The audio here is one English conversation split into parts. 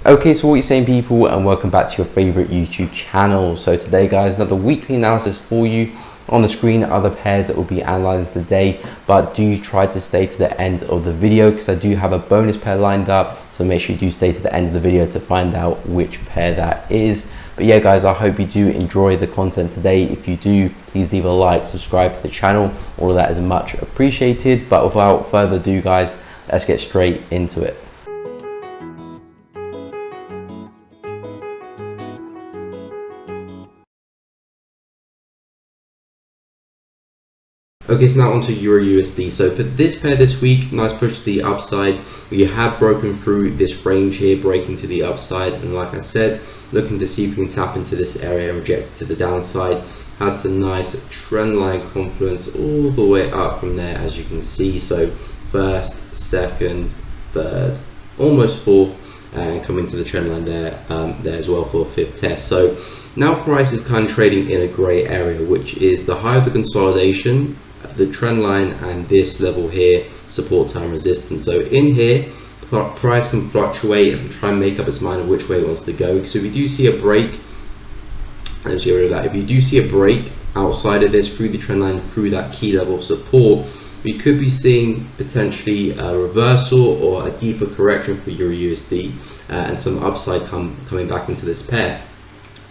Okay, so what you're saying, people, and welcome back to your favorite YouTube channel. So today, guys, another weekly analysis for you. On the screen are the pairs that will be analyzed today, but do try to stay to the end of the video because I do have a bonus pair lined up, so make sure you do stay to the end of the video to find out which pair that is. But yeah, guys, I hope you do enjoy the content today. If you do, please leave a like, subscribe to the channel. All of that is much appreciated. But without further ado, guys, let's get straight into it. Okay, so now onto Euro USD. So for this pair this week, nice push to the upside. We have broken through this range here, breaking to the upside, and like I said, looking to see if we can tap into this area and reject it to the downside. Had some nice trend line confluence all the way up from there, as you can see. So first, second, third, almost fourth, and coming to the trend line there as well for a fifth test. So now price is kind of trading in a gray area, which is the higher the consolidation, the trend line, and this level here, support time resistance. So in here, price can fluctuate and try and make up its mind of which way it wants to go. So if you do see a break, let's get rid of that. If you do see a break outside of this, through the trend line, through that key level of support, we could be seeing potentially a reversal or a deeper correction for Euro USD and some upside coming back into this pair.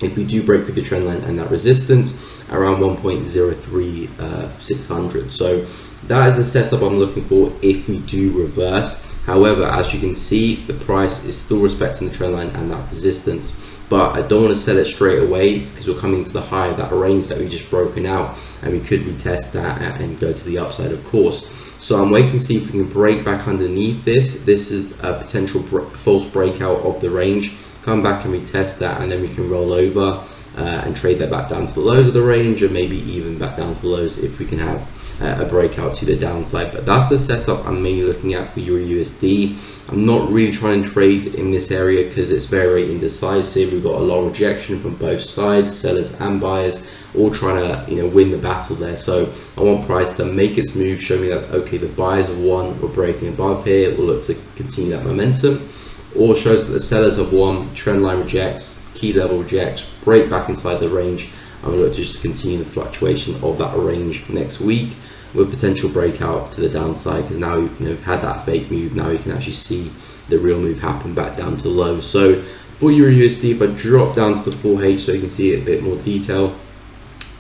If we do break through the trend line and that resistance around 1.03600. So that is the setup I'm looking for if we do reverse. However, as you can see, the price is still respecting the trend line and that resistance, but I don't want to sell it straight away because we're coming to the high of that range that we just broken out, and we could retest that and go to the upside, of course. So I'm waiting to see if we can break back underneath this. This is a potential false breakout of the range. Come back and retest that, and then we can roll over and trade that back down to the lows of the range, or maybe even back down to the lows if we can have a breakout to the downside. But that's the setup I'm mainly looking at for Euro USD. I'm not really trying to trade in this area because it's very indecisive. We've got a lot of rejection from both sides, sellers and buyers, all trying to win the battle there. So I want price to make its move, show me that okay, the buyers have won, we're breaking above here, we'll look to continue that momentum, or shows that the sellers have won, trend line rejects, key level rejects, break back inside the range, and we'll look to just continue the fluctuation of that range next week with potential breakout to the downside, because now you've had that fake move. Now you can actually see the real move happen back down to low. So for Euro USD, if I drop down to the 4H so you can see it a bit more detail,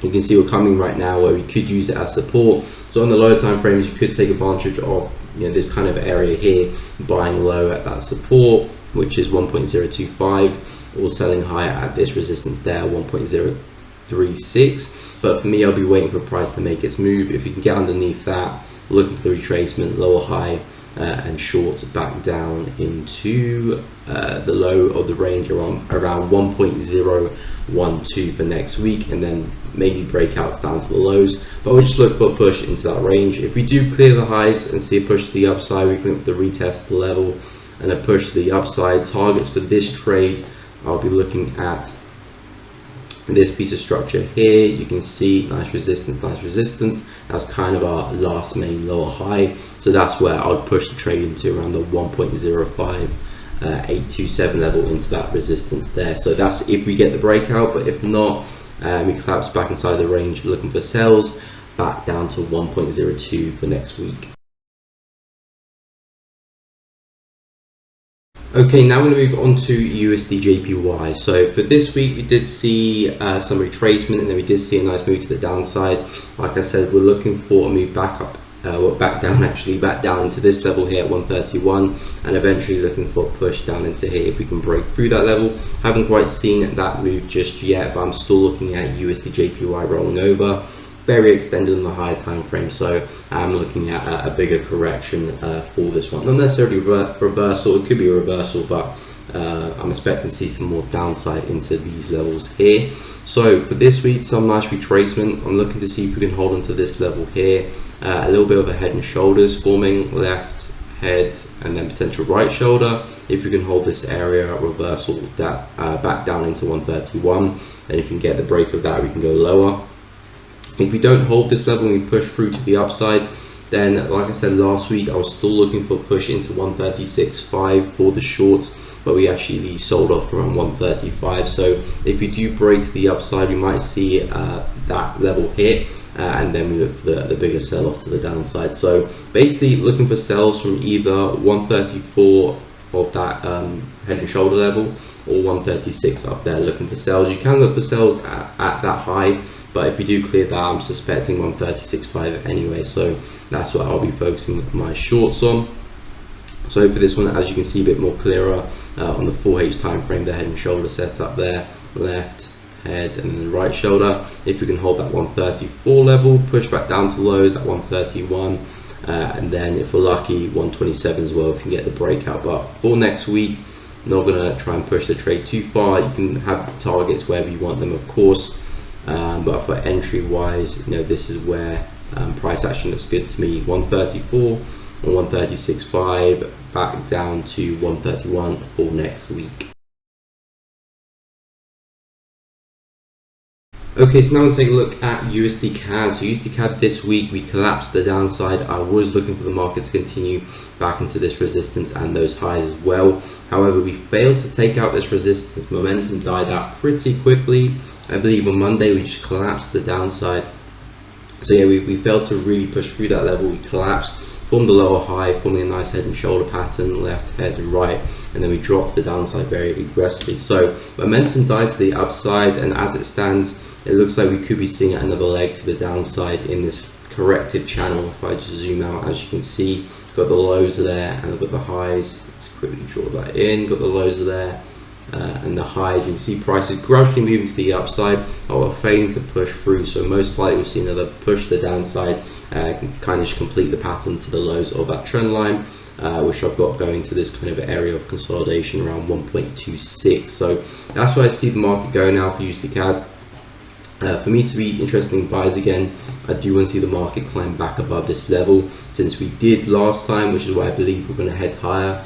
you can see we're coming right now where we could use it as support. So on the lower time frames, you could take advantage of this kind of area here, buying low at that support, which is 1.025, or selling higher at this resistance there, 1.036. But for me, I'll be waiting for price to make its move. If you can get underneath that, looking for the retracement, lower high, and shorts back down into the low of the range around 1.012 for next week, and then maybe breakouts down to the lows. But we'll just look for a push into that range. If we do clear the highs and see a push to the upside, we can look for the retest the level and a push to the upside. Targets for this trade, I'll be looking at this piece of structure here. You can see nice resistance, nice resistance. That's kind of our last main lower high. So that's where I would push the trade into around the 1.05827 level, into that resistance there. So that's if we get the breakout, but if not, we collapse back inside the range, looking for sells back down to 1.02 for next week. Okay, now we're going to move on to USD JPY. So for this week, we did see some retracement, and then we did see a nice move to the downside. Like I said, we're looking for a move back up, back down into this level here at 131, and eventually looking for a push down into here if we can break through that level. Haven't quite seen that move just yet, but I'm still looking at USD JPY rolling over. Very extended on the higher time frame, so I'm looking at a bigger correction for this one. Not necessarily reversal, it could be a reversal, but I'm expecting to see some more downside into these levels here. So for this week, some nice retracement. I'm looking to see if we can hold onto this level here. A little bit of a head and shoulders forming, left head and then potential right shoulder. If we can hold this area, reversal that back down into 131, then if we can get the break of that, we can go lower. If we don't hold this level and we push through to the upside, then like I said last week, I was still looking for a push into 136.5 for the shorts. but we actually sold off around 135. So if you do break to the upside, we might see that level hit, and then we look for the bigger sell off to the downside. So basically looking for sells from either 134 of that head and shoulder level, or 136 up there. Looking for sells. You can look for sells at that high, but if you do clear that, I'm suspecting 136.5 anyway, so that's what I'll be focusing my shorts on. So for this one, as you can see, a bit more clearer on the 4H time frame, the head and shoulder setup there, left head and then right shoulder. If we can hold that 134 level, push back down to lows at 131, and then if we're lucky, 127 as well if you can get the breakout. But for next week, not gonna try and push the trade too far. You can have the targets wherever you want them, of course, but for entry wise, this is where price action looks good to me. 134 and 136.5, back down to 131 for next week. Okay, so now we'll take a look at USD CAD. So USD CAD this week, we collapsed to the downside. I was looking for the market to continue back into this resistance and those highs as well. However, we failed to take out this resistance. Momentum died out pretty quickly. I believe on Monday we just collapsed to the downside. So yeah, we failed to really push through that level. We collapsed, formed a lower high, forming a nice head and shoulder pattern, left, head and right, and then we dropped to the downside very aggressively. So momentum died to the upside, and as it stands, it looks like we could be seeing another leg to the downside in this corrected channel. If I just zoom out, as you can see, got the lows there and I've got the highs. Let's quickly draw that in. Got the lows there and the highs. You can see prices gradually moving to the upside, but we're failing to push through. So most likely we'll see another push to the downside, kind of just complete the pattern to the lows of that trend line, which I've got going to this kind of area of consolidation around 1.26. So that's where I see the market going now for USD CAD. For me to be interested in buys again, I do want to see the market climb back above this level, since we did last time, which is why I believe we're going to head higher,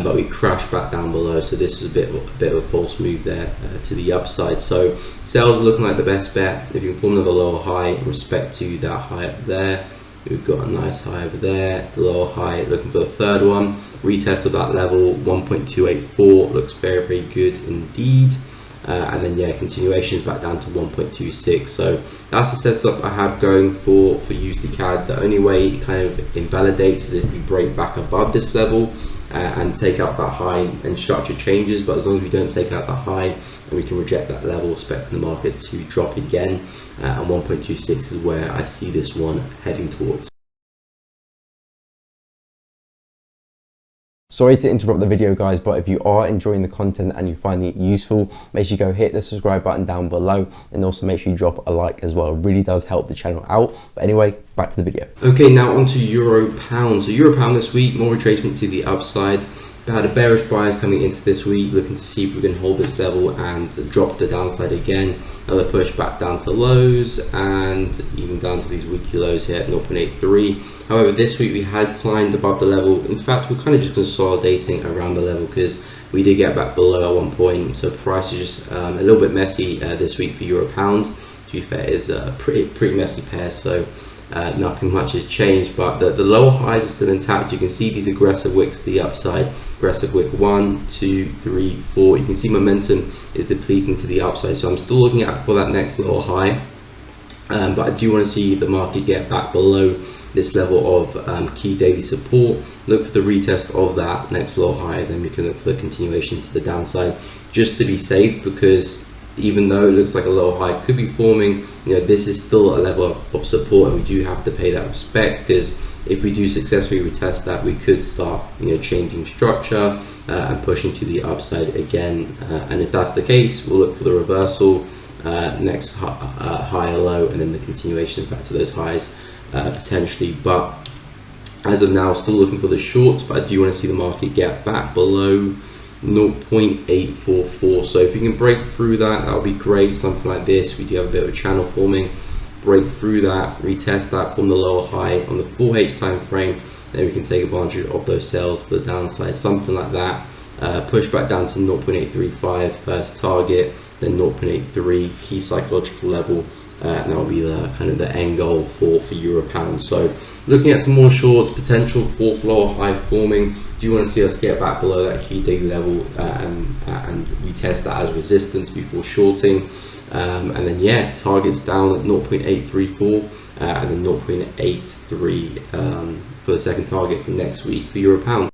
but we crashed back down below. So this is a bit of a false move there to the upside. So sales are looking like the best bet. If you can form another lower high in respect to that high up there, we've got a nice high over there, lower high, looking for the third one, retest of that level, 1.284, looks very, very good indeed. And then yeah, continuations back down to 1.26. So that's the setup I have going for USD CAD. The only way it kind of invalidates is if we break back above this level and take out that high and structure changes. But as long as we don't take out that high and we can reject that level, expecting the market to drop again, and 1.26 is where I see this one heading towards. Sorry to interrupt the video, guys, but if you are enjoying the content and you find it useful, make sure you go hit the subscribe button down below, and also make sure you drop a like as well. It really does help the channel out. But anyway, back to the video. Okay, now on to Euro Pound. So Euro Pound this week, more retracement to the upside. We had a bearish bias coming into this week, looking to see if we can hold this level and drop to the downside again. Another push back down to lows and even down to these weekly lows here at 0.83. However, this week we had climbed above the level. In fact, we're kind of just consolidating around the level because we did get back below at one point. So price is just a little bit messy this week for Euro Pound. To be fair, it's a pretty messy pair. So nothing much has changed, but the lower highs are still intact. You can see these aggressive wicks to the upside. Aggressive wick 1, 2, 3, 4. You can see momentum is depleting to the upside. So I'm still looking at for that next little high, but I do want to see the market get back below this level of key daily support. Look for the retest of that next little high, then we can look for the continuation to the downside, just to be safe, because even though it looks like a lower high could be forming, this is still a level of support, and we do have to pay that respect, because if we do successfully retest that, we could start changing structure and pushing to the upside again, and if that's the case, we'll look for the reversal, next higher low, and then the continuations back to those highs potentially. But as of now, still looking for the shorts, but I do want to see the market get back below 0.844. so if you can break through that, that would be great. Something like this, we do have a bit of a channel forming, break through that, retest that from the lower high on the 4H time frame, then we can take advantage of those sales to the downside, something like that. Push back down to 0.835 first target, then 0.83 key psychological level, and that will be the kind of the end goal for euro pound. So looking at some more shorts, potential fourth lower high forming. Do you want to see us get back below that key daily level and retest that as resistance before shorting? And then yeah, targets down at 0.834 and then 0.83 for the second target for next week for euro pound.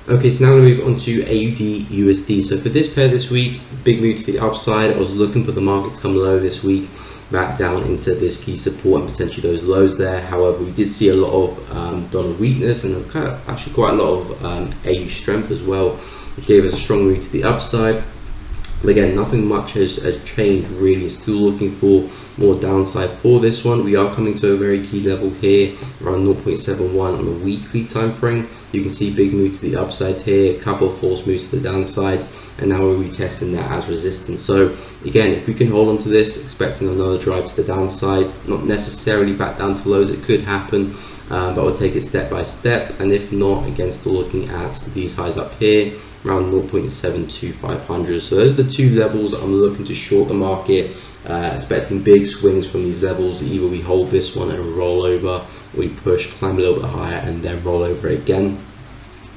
Okay, so now we're going to move on to AUD USD. So for this pair this week, big move to the upside. I was looking for the market to come low this week, back down into this key support and potentially those lows there. However, we did see a lot of dollar weakness and actually quite a lot of AU strength as well, which gave us a strong move to the upside. But again, nothing much has changed really. Still looking for more downside for this one. We are coming to a very key level here, around 0.71 on the weekly time frame. You can see big move to the upside here, a couple of false moves to the downside, and now we're retesting that as resistance. So again, if we can hold on to this, expecting another drive to the downside, not necessarily back down to lows, it could happen, but we'll take it step by step. And if not, again, still looking at these highs up here, around 0.72500. So those are the two levels I'm looking to short the market, expecting big swings from these levels. Either we hold this one and roll over, we push, climb a little bit higher, and then roll over again.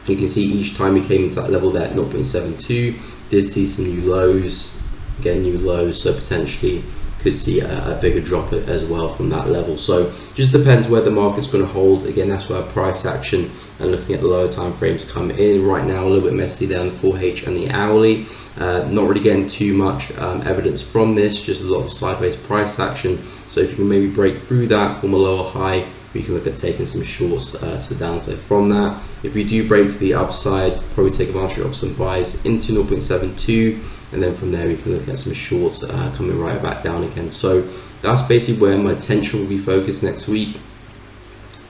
You can see each time we came into that level there at 0.72, did see some new lows, again new lows, so potentially could see a bigger drop as well from that level. So just depends where the market's going to hold. Again, that's where price action and looking at the lower time frames come in. Right now a little bit messy there on the 4H and the hourly. Not really getting too much evidence from this, just a lot of sideways price action. So if you can maybe break through that, form a lower high, we can look at taking some shorts to the downside from that. If we do break to the upside, probably take advantage of some buys into 0.72, and then from there we can look at some shorts coming right back down again. So that's basically where my attention will be focused next week.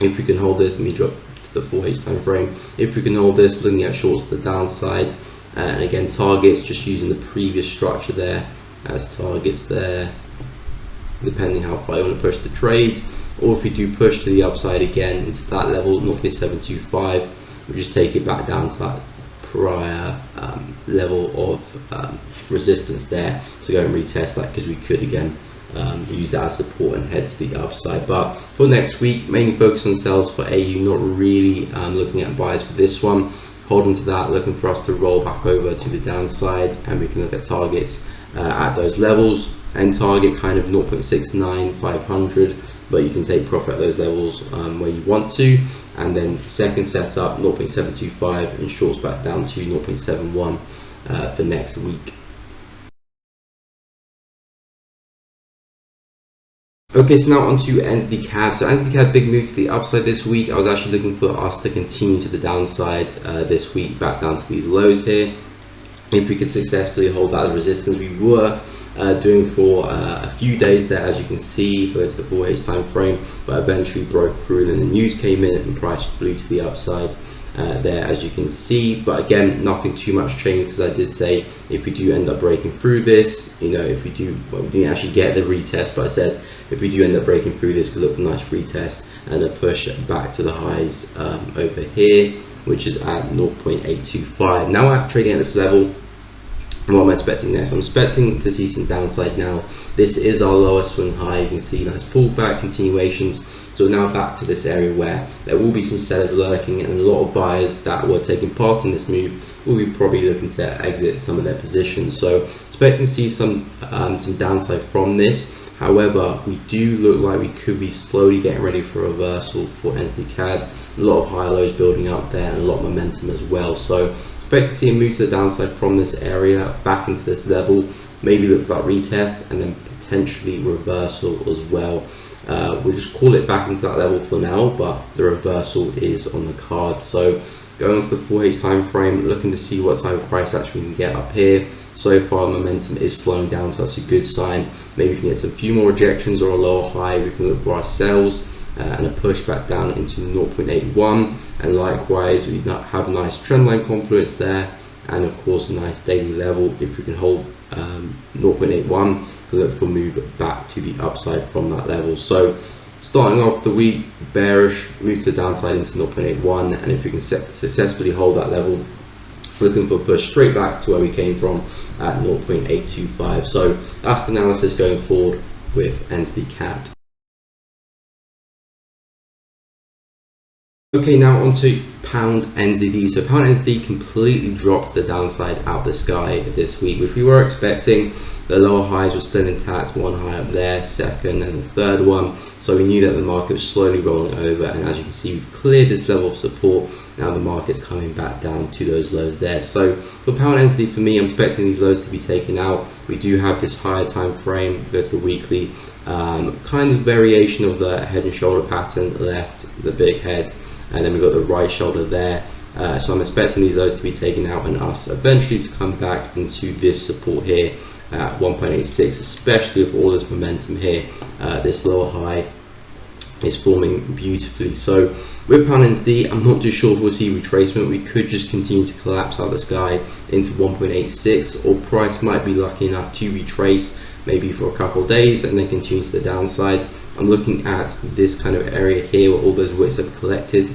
If we can hold this, let me drop to the 4H time frame. If we can hold this, looking at shorts to the downside, and again targets, just using the previous structure there as targets there, depending how far you want to push the trade. Or if we do push to the upside again into that level, 0.725, we'll just take it back down to that prior level of resistance there to go and retest that, because we could again use that as support and head to the upside. But for next week, mainly focus on sales for AU, not really looking at buys for this one. Holding to that, looking for us to roll back over to the downside, and we can look at targets at those levels. And target kind of 0.69500, but you can take profit at those levels where you want to. And then second setup, 0.725, and shorts back down to 0.71 for next week. Okay, so now on to NZD CAD. So NZD CAD, big move to the upside this week. I was actually looking for us to continue to the downside this week, back down to these lows here. If we could successfully hold that as resistance, we were doing for a few days there, as you can see, if we go to the 4H time frame, but eventually broke through, and then the news came in and price flew to the upside there, as you can see. But again, nothing too much changed, because I did say if we do end up breaking through this, you know, if we do, well, we didn't actually get the retest, but I said if we do end up breaking through this, could look for a nice retest and a push back to the highs over here, which is at 0.825. Now we're trading at this level. What am I expecting next? I'm expecting to see some downside now. This is our lower swing high. You can see nice pullback continuations. So now back to this area where there will be some sellers lurking, and a lot of buyers that were taking part in this move will be probably looking to exit some of their positions. So expecting to see some downside from this. However, we do look like we could be slowly getting ready for a reversal for NZD CAD. A lot of high lows building up there and a lot of momentum as well. So expect to see a move to the downside from this area back into this level, maybe look for that retest and then potentially reversal as well. We'll just call it back into that level for now, but the reversal is on the card. So going to the 4H time frame, looking to see what type of price action we can get up here. So far momentum is slowing down, so that's a good sign. Maybe we can get some few more rejections or a lower high. We can look for our sells and a push back down into 0.81, and likewise we have a nice trendline confluence there, and of course a nice daily level. If we can hold 0.81, look for move back to the upside from that level. So starting off the week bearish, move to the downside into 0.81, and if we can successfully hold that level, looking for a push straight back to where we came from at 0.825. So that's the analysis going forward with NZD CAD. Okay, now onto pound NZD. So pound NZD completely dropped to the downside out the sky this week, which we were expecting. The lower highs were still intact, one high up there, second and the third one. So we knew that the market was slowly rolling over, and as you can see, we've cleared this level of support. Now the market's coming back down to those lows there. So for pound NZD, for me, I'm expecting these lows to be taken out. We do have this higher time frame, go to the weekly, kind of variation of the head and shoulder pattern, left, the big head, and then we've got the right shoulder there. So I'm expecting these lows to be taken out and us eventually to come back into this support here at 1.86, especially with all this momentum here. This lower high is forming beautifully. So with pound NZD, I'm not too sure if we'll see retracement. We could just continue to collapse out the sky into 1.86, or price might be lucky enough to retrace maybe for a couple of days and then continue to the downside. I'm looking at this kind of area here where all those wicks have collected.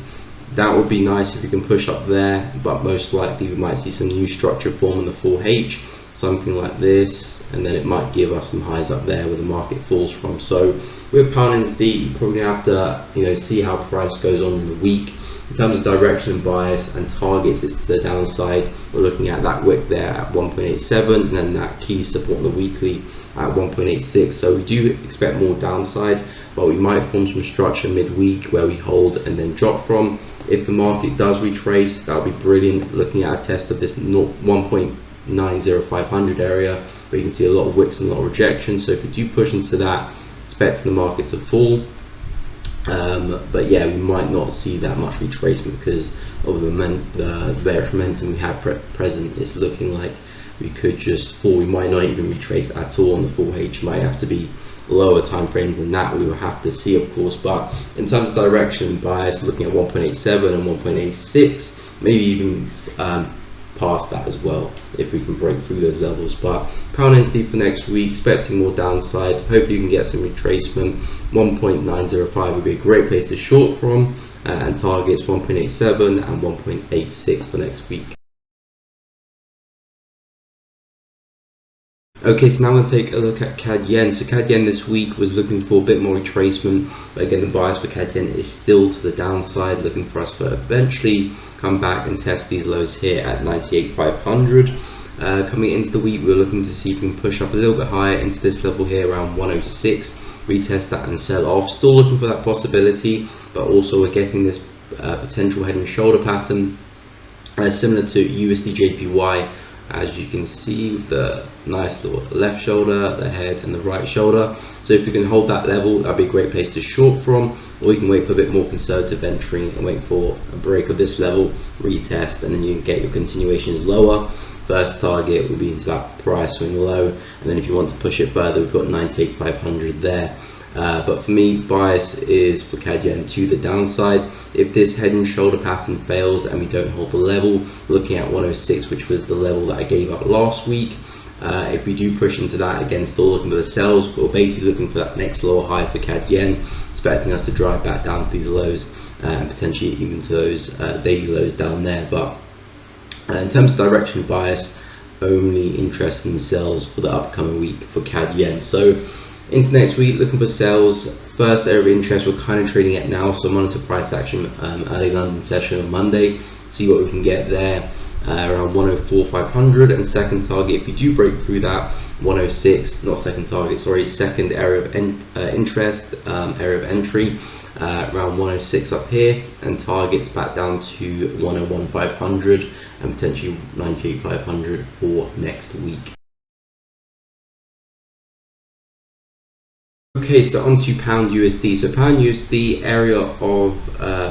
That would be nice if we can push up there, but most likely we might see some new structure form in the 4H, something like this, and then it might give us some highs up there where the market falls from. So with pound NZD, you probably have to see how price goes on in the week. In terms of direction and bias and targets, it's to the downside. We're looking at that wick there at 1.87, and then that key support on the weekly at 1.86. So we do expect more downside, but we might form some structure midweek where we hold and then drop from. If the market does retrace, that would be brilliant. Looking at a test of this 1.90500 area, where you can see a lot of wicks and a lot of rejection. So if we do push into that, expect the market to fall. But yeah, we might not see that much retracement because of the various momentum we have present. It's looking like we could just fall. We might not even retrace at all on the 4H. Might have to be lower time frames than that. We will have to see, of course. But in terms of direction and bias, looking at 1.87 and 1.86, maybe even past that as well if we can break through those levels. But pound NZD for next week, expecting more downside. Hopefully you can get some retracement. 1.905 would be a great place to short from, and targets 1.87 and 1.86 for next week. Okay, so now I'm going to take a look at CAD Yen. So CAD Yen this week was looking for a bit more retracement, but again the bias for CAD Yen is still to the downside, looking for us to eventually come back and test these lows here at 98,500. Coming into the week, we're looking to see if we can push up a little bit higher into this level here around 106, retest that and sell off. Still looking for that possibility, but also we're getting this potential head and shoulder pattern similar to USD JPY, as you can see with the nice little left shoulder, the head and the right shoulder. So if we can hold that level, that'd be a great place to short from, or you can wait for a bit more conservative entry and wait for a break of this level, retest, and then you can get your continuations lower. First target will be into that price swing low, and then if you want to push it further, we've got 98,500 there. But for me, bias is for CAD Yen to the downside. If this head and shoulder pattern fails and we don't hold the level, looking at 106, which was the level that I gave up last week, if we do push into that, again still looking for the sells, but we're basically looking for that next lower high for CAD Yen, expecting us to drive back down to these lows and potentially even to those daily lows down there. But in terms of direction bias, only interest in the sells for the upcoming week for CAD Yen. So into next week, looking for sales. First area of interest we're kind of trading at now, so monitor price action early London session on Monday, see what we can get there around 104,500, and second target, if you do break through that, 106, not second target, sorry, second area of interest, area of entry, around 106 up here, and targets back down to 101,500 and potentially 98,500 for next week. Okay, so on to pound USD. So pound USD area of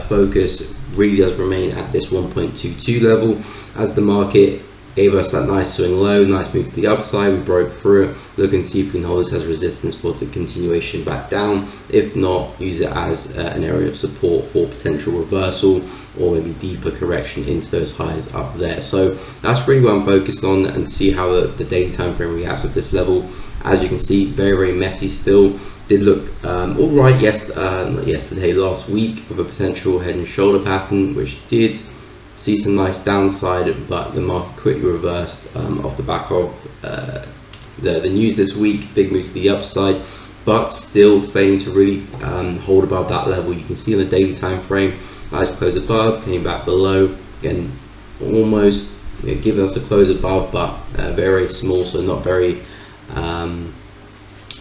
focus really does remain at this 1.22 level, as the market gave us that nice swing low, nice move to the upside. We broke through it, looking to see if we can hold this as resistance for the continuation back down. If not, use it as an area of support for potential reversal or maybe deeper correction into those highs up there. So that's really what I'm focused on, and see how the daily time frame reacts with this level. As you can see, very messy still. Did look all right last week with a potential head and shoulder pattern, which did see some nice downside, but the market quickly reversed off the back of the news this week. Big move to the upside, but still failing to really hold above that level. You can see on the daily time frame, nice close above, came back below again, almost giving us a close above, but very small, so not very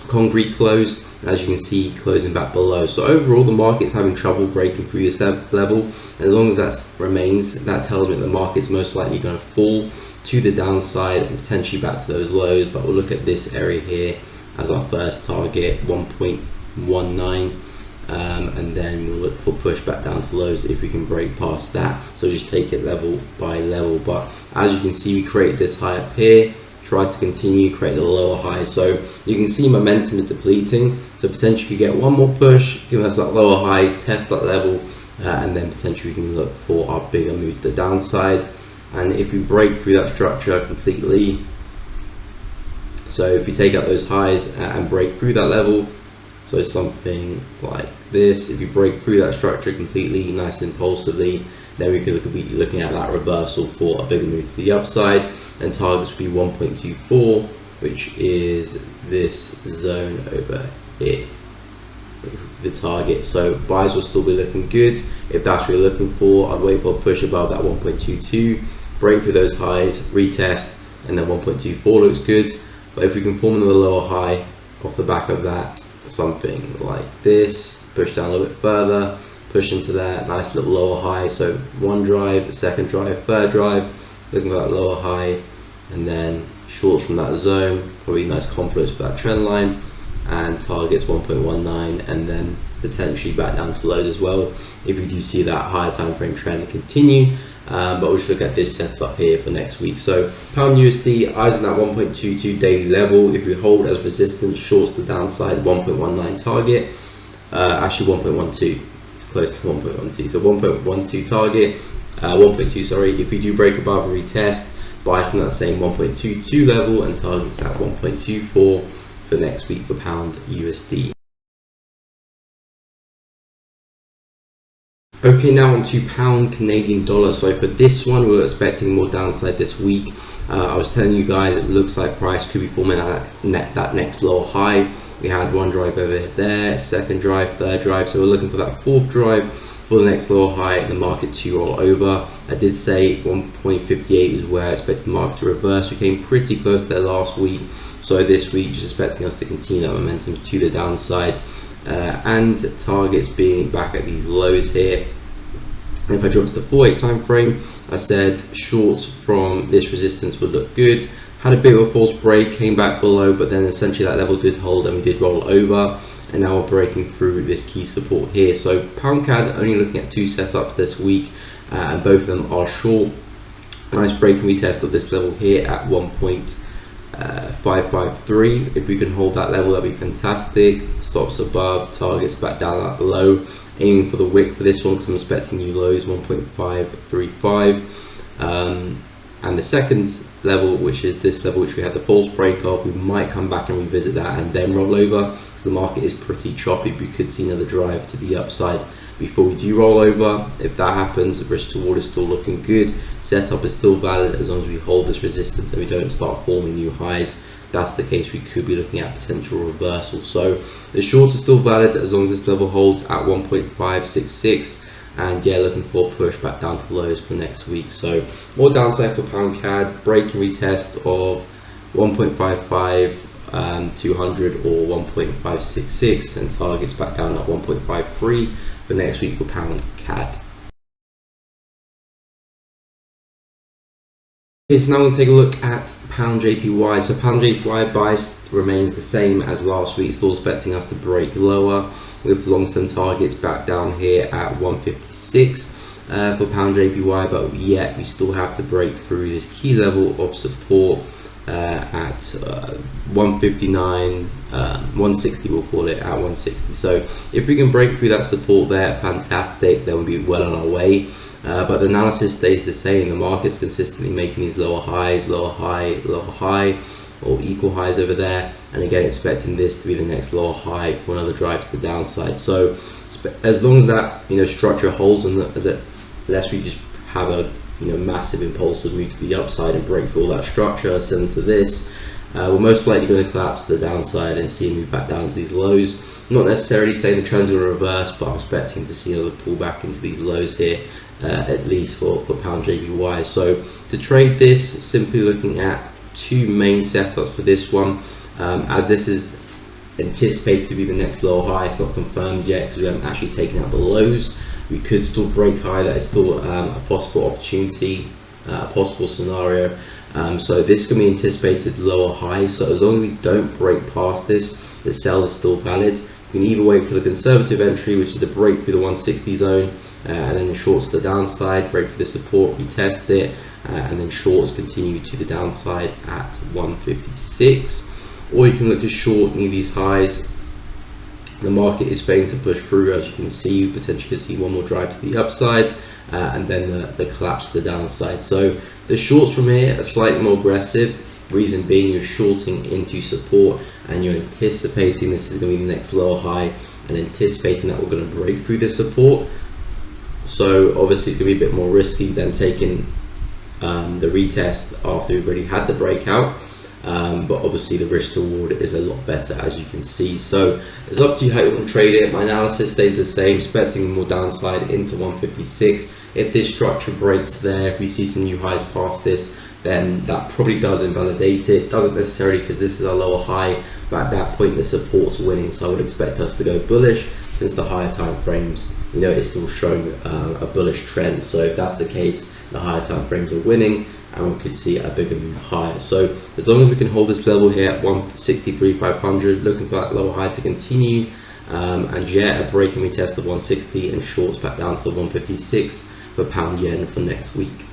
concrete close. As you can see, closing back below. So overall, the market's having trouble breaking through this level. And as long as that remains, that tells me the market's most likely going to fall to the downside and potentially back to those lows. But we'll look at this area here as our first target, 1.19, and then we'll look for push back down to lows if we can break past that. So just take it level by level. But as you can see, we create this high up here, try to continue, create a lower high. So you can see momentum is depleting, so potentially you get one more push, giving us that lower high, test that level, and then potentially we can look for our bigger moves to the downside. And if we break through that structure completely, so if we take out those highs and break through that level, so something like this, if you break through that structure completely, nice impulsively, then we could be looking at that reversal for a bigger move to the upside, and targets would be 1.24, which is this zone over here, the target. So buys will still be looking good. If that's what you're looking for, I'd wait for a push above that 1.22, break through those highs, retest, and then 1.24 looks good. But if we can form another lower high off the back of that, something like this, push down a little bit further, push into that nice little lower high, so one drive, second drive, third drive, looking for that lower high, and then shorts from that zone, probably nice compliments for that trend line, and targets 1.19, and then potentially back down to lows as well if we do see that higher time frame trend continue. But we'll just look at this setup here for next week. So pound USD, eyes on that 1.22 daily level. If we hold as resistance, shorts the downside, 1.19 target, actually 1.12, it's close to 1.12, so 1.12 target, 1.2 sorry. If we do break above and retest, buys from that same 1.22 level, and targets at 1.24 for next week for pound USD. Okay, now on to pound Canadian dollar. So for this one, we were expecting more downside this week. I was telling you guys, it looks like price could be forming that next lower high. We had one drive over there, second drive, third drive. So we're looking for that fourth drive for the next lower high in the market to roll over. I did say 1.58 is where I expected the market to reverse. We came pretty close there last week. So this week, just expecting us to continue that momentum to the downside. And targets being back at these lows here. And if I drop to the 4H time frame, I said shorts from this resistance would look good. Had a bit of a false break, came back below, but then essentially that level did hold and we did roll over. And now we're breaking through this key support here. So pound CAD only looking at two setups this week, and both of them are short. Nice break and retest of this level here at 1.553. If we can hold that level, that'd be fantastic. Stops above, targets back down at low. Aiming for the wick for this one because I'm expecting new lows, 1.535. And the second level, which is this level, which we had the false break of, we might come back and revisit that and then roll over. So the market is pretty choppy. We could see another drive to the upside before we do roll over. If that happens, the risk to reward is still looking good. Setup is still valid as long as we hold this resistance and we don't start forming new highs. That's the case, we could be looking at potential reversal. So the shorts are still valid as long as this level holds at 1.566, and yeah, looking for a push back down to lows for next week. So more downside for pound CAD, break and retest of 1.55 200 or 1.566, and targets back down at 1.53 for next week for pound CAD. Okay, so now we'll take a look at pound JPY. So pound JPY bias remains the same as last week, still expecting us to break lower with long-term targets back down here at 156 for pound JPY, but yet we still have to break through this key level of support at 159, 160 we'll call it, at 160. So if we can break through that support there, fantastic, then we'll be well on our way. But the analysis stays the same. The market's consistently making these lower highs, lower high, lower high, or equal highs over there. And again, expecting this to be the next lower high for another drive to the downside. So as long as that structure holds, and unless we just have a massive impulsive move to the upside and break through all that structure, similar to this, we're most likely going to collapse to the downside and see a move back down to these lows. I'm not necessarily saying the trend's going to reverse, but I'm expecting to see another pullback into these lows here, at least for pound JPY. So to trade this, simply looking at two main setups for this one, as this is anticipated to be the next lower high. It's not confirmed yet because we haven't actually taken out the lows. We could still break high. That is still a possible opportunity, a possible scenario. So this is going to be anticipated lower highs. So as long as we don't break past this, the sells are still valid. You can either wait for the conservative entry, which is the break through the 160 zone, and then shorts to the downside, break through the support, retest it, and then shorts continue to the downside at 156. Or you can look to short near these highs. The market is failing to push through, as you can see. You potentially could see one more drive to the upside, and then the collapse to the downside. So the shorts from here are slightly more aggressive. Reason being, you're shorting into support and you're anticipating this is going to be the next lower high, and anticipating that we're going to break through this support. So obviously it's going to be a bit more risky than taking the retest after we've already had the breakout. But obviously the risk reward is a lot better, as you can see. So it's up to you how you want to trade it. My analysis stays the same, expecting more downside into 156. If this structure breaks there, if we see some new highs past this, then that probably does invalidate it. Doesn't necessarily, because this is a lower high, but at that point the support's winning. So I would expect us to go bullish, since the higher time frames, it's still showing a bullish trend. So if that's the case, the higher time frames are winning, and we could see a bigger move higher. So as long as we can hold this level here at 163,500, looking for that lower high to continue, and yeah, a break and retest of 160 and shorts back down to 156 for pound yen for next week.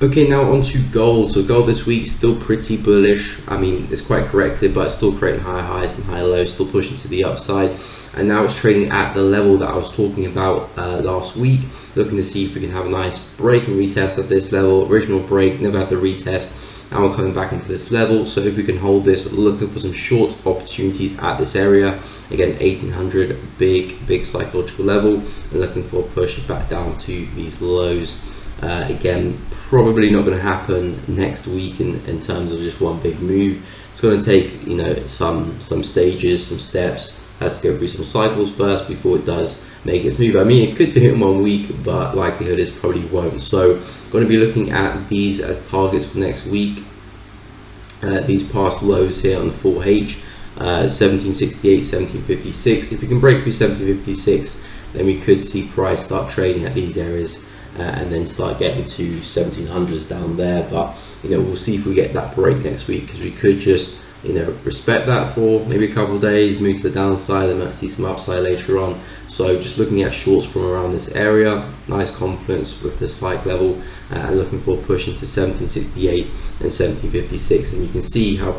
Okay, now on to gold. So gold this week still pretty bullish. I mean, it's quite corrected, but it's still creating higher highs and higher lows, still pushing to the upside. And now it's trading at the level that I was talking about last week, looking to see if we can have a nice break and retest at this level. Original break, never had the retest. Now we're coming back into this level. So if we can hold this, looking for some short opportunities at this area. Again, 1800, big psychological level, and looking for a push back down to these lows. Again, probably not going to happen next week in terms of just one big move. It's going to take some stages, some steps. Has to go through some cycles first before it does make its move. I mean, it could do it in 1 week, but likelihood is probably won't. So going to be looking at these as targets for next week. These past lows here on the 4H, 1768, 1756. If we can break through 1756, then we could see price start trading at these areas, and then start getting to 1700s down there. But we'll see if we get that break next week, because we could just respect that for maybe a couple of days, move to the downside, and might see some upside later on. So just looking at shorts from around this area, nice confidence with the psych level, and looking for a push into 1768 and 1756. And you can see how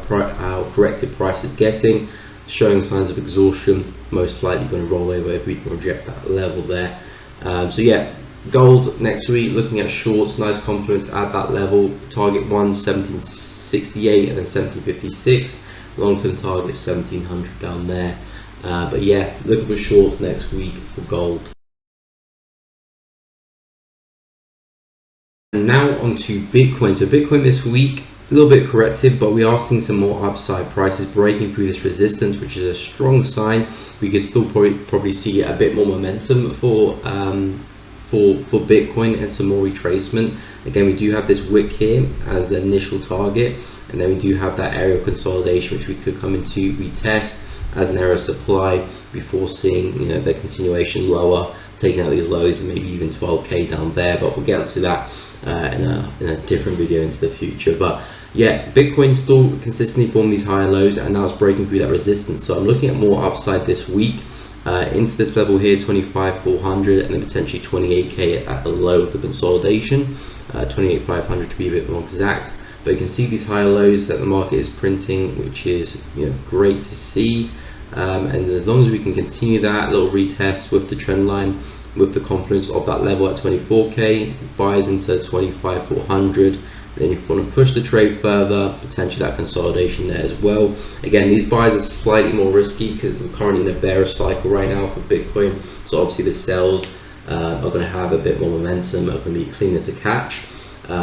corrected price is getting, showing signs of exhaustion, most likely going to roll over if we can reject that level there. So yeah, gold next week, looking at shorts, nice confidence at that level. Target 1768 and then 1756. Long-term target is 1700 down there. But yeah, looking for shorts next week for gold. And now onto Bitcoin. So Bitcoin this week, a little bit corrected, but we are seeing some more upside. Prices breaking through this resistance, which is a strong sign. We could still probably see a bit more momentum for Bitcoin and some more retracement. Again, we do have this wick here as the initial target, and then we do have that area of consolidation, which we could come into retest as an area of supply before seeing the continuation lower, taking out these lows and maybe even 12k down there. But we'll get to that in a different video into the future. But yeah, Bitcoin still consistently forming these higher lows, and now it's breaking through that resistance. So I'm looking at more upside this week. Into this level here, 25,400, and then potentially 28k at the low of the consolidation, 28,500 to be a bit more exact. But you can see these higher lows that the market is printing, which is great to see. And as long as we can continue that little retest with the trend line, with the confidence of that level at 24k, buys into 25,400. Then if you want to push the trade further, potentially that consolidation there as well. Again, these buys are slightly more risky because I'm currently in a bearish cycle right now for Bitcoin. So obviously the sells are going to have a bit more momentum, are going to be cleaner to catch. So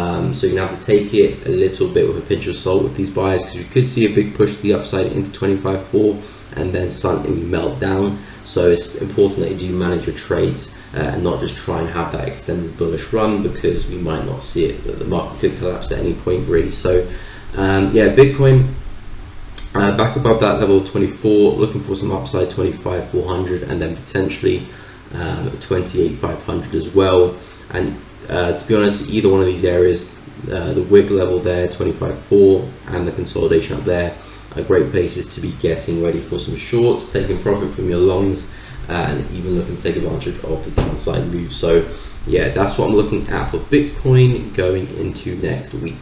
you're going to have to take it a little bit with a pinch of salt with these buys, because you could see a big push to the upside into 25.4 and then suddenly melt down. So it's important that you do manage your trades and not just try and have that extended bullish run, because we might not see it. The market could collapse at any point really. So yeah, Bitcoin back above that level 24, looking for some upside 25,400 and then potentially 28,500 as well. And to be honest, either one of these areas, the wick level there 25.4 and the consolidation up there, are great places to be getting ready for some shorts, taking profit from your longs, and even looking to take advantage of the downside move. So yeah, that's what I'm looking at for Bitcoin going into next week.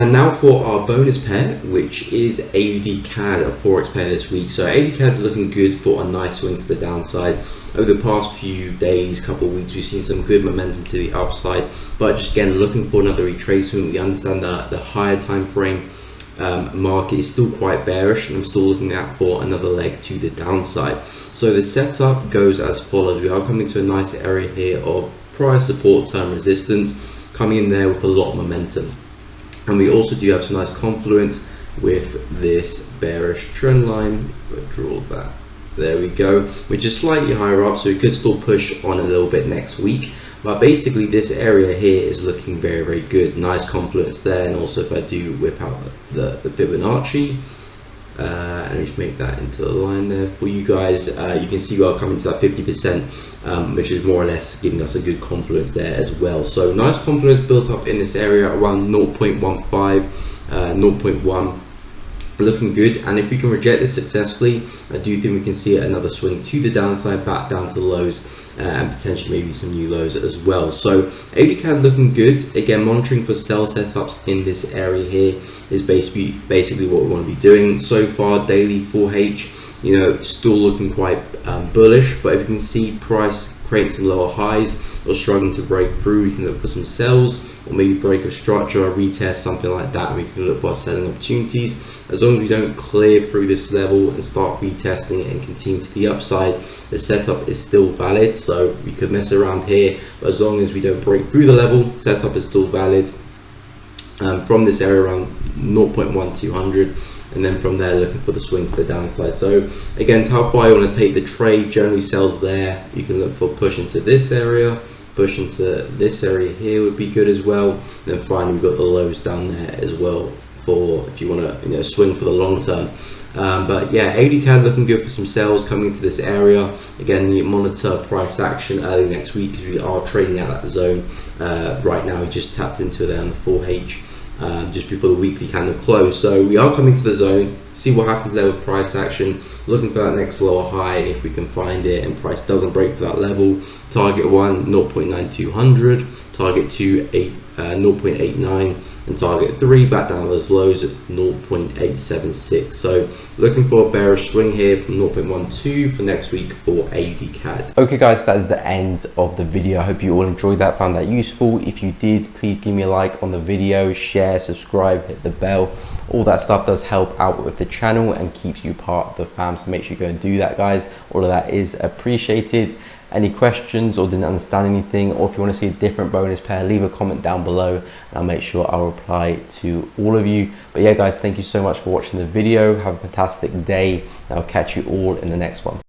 And now for our bonus pair, which is AUD CAD, a Forex pair this week. So AUD CAD is looking good for a nice swing to the downside. Over the past few days, couple of weeks, we've seen some good momentum to the upside, but just again looking for another retracement. We understand that the higher time frame market is still quite bearish, and I'm still looking at for another leg to the downside. So the setup goes as follows. We are coming to a nice area here of price support, term resistance, coming in there with a lot of momentum. And we also do have some nice confluence with this bearish trend line. We'll draw that. There we go, which is slightly higher up, so we could still push on a little bit next week. But basically this area here is looking very, very good. Nice confluence there. And also if I do whip out the Fibonacci, and just make that into a line there for you guys, you can see we are coming to that 50%, which is more or less giving us a good confluence there as well. So nice confluence built up in this area around 0.15, 0.1, looking good. And if we can reject this successfully, I do think we can see another swing to the downside, back down to the lows, and potentially maybe some new lows as well. So AUD CAD looking good. Again, monitoring for sell setups in this area here is basically what we want to be doing. So far daily 4H, you know, still looking quite bullish, but if you can see price creating some lower highs or struggling to break through, we can look for some sells, or maybe break a structure or retest, something like that, and we can look for our selling opportunities. As long as we don't clear through this level and start retesting it and continue to the upside, the setup is still valid. So we could mess around here, but as long as we don't break through the level, setup is still valid. From this area around 0.1200, and then from there looking for the swing to the downside. So again, to how far you want to take the trade, generally sells there. You can look for push into this area, push into this area here would be good as well. And then finally we've got the lows down there as well for if you want to, you know, swing for the long term. But yeah, AUD CAD looking good for some sales coming into this area. Again, you monitor price action early next week, because we are trading at that zone right now. We just tapped into there on the 4H just before the weekly candle close. So we are coming to the zone, see what happens there with price action, looking for that next lower high, and if we can find it and price doesn't break for that level, target 1 0.9200, target 2 0.89, and target 3 back down to those lows at 0.876. So looking for a bearish swing here from 0.12 for next week for AUD CAD. Okay guys, that is the end of the video. I hope you all enjoyed that, found that useful. If you did, please give me a like on the video, share, subscribe, hit the bell. All that stuff does help out with the channel and keeps you part of the fam, so make sure you go and do that, guys. All of that is appreciated. Any questions or didn't understand anything, or if you want to see a different bonus pair, leave a comment down below and I'll make sure I'll reply to all of you. But yeah guys, thank you so much for watching the video. Have a fantastic day, and I'll catch you all in the next one.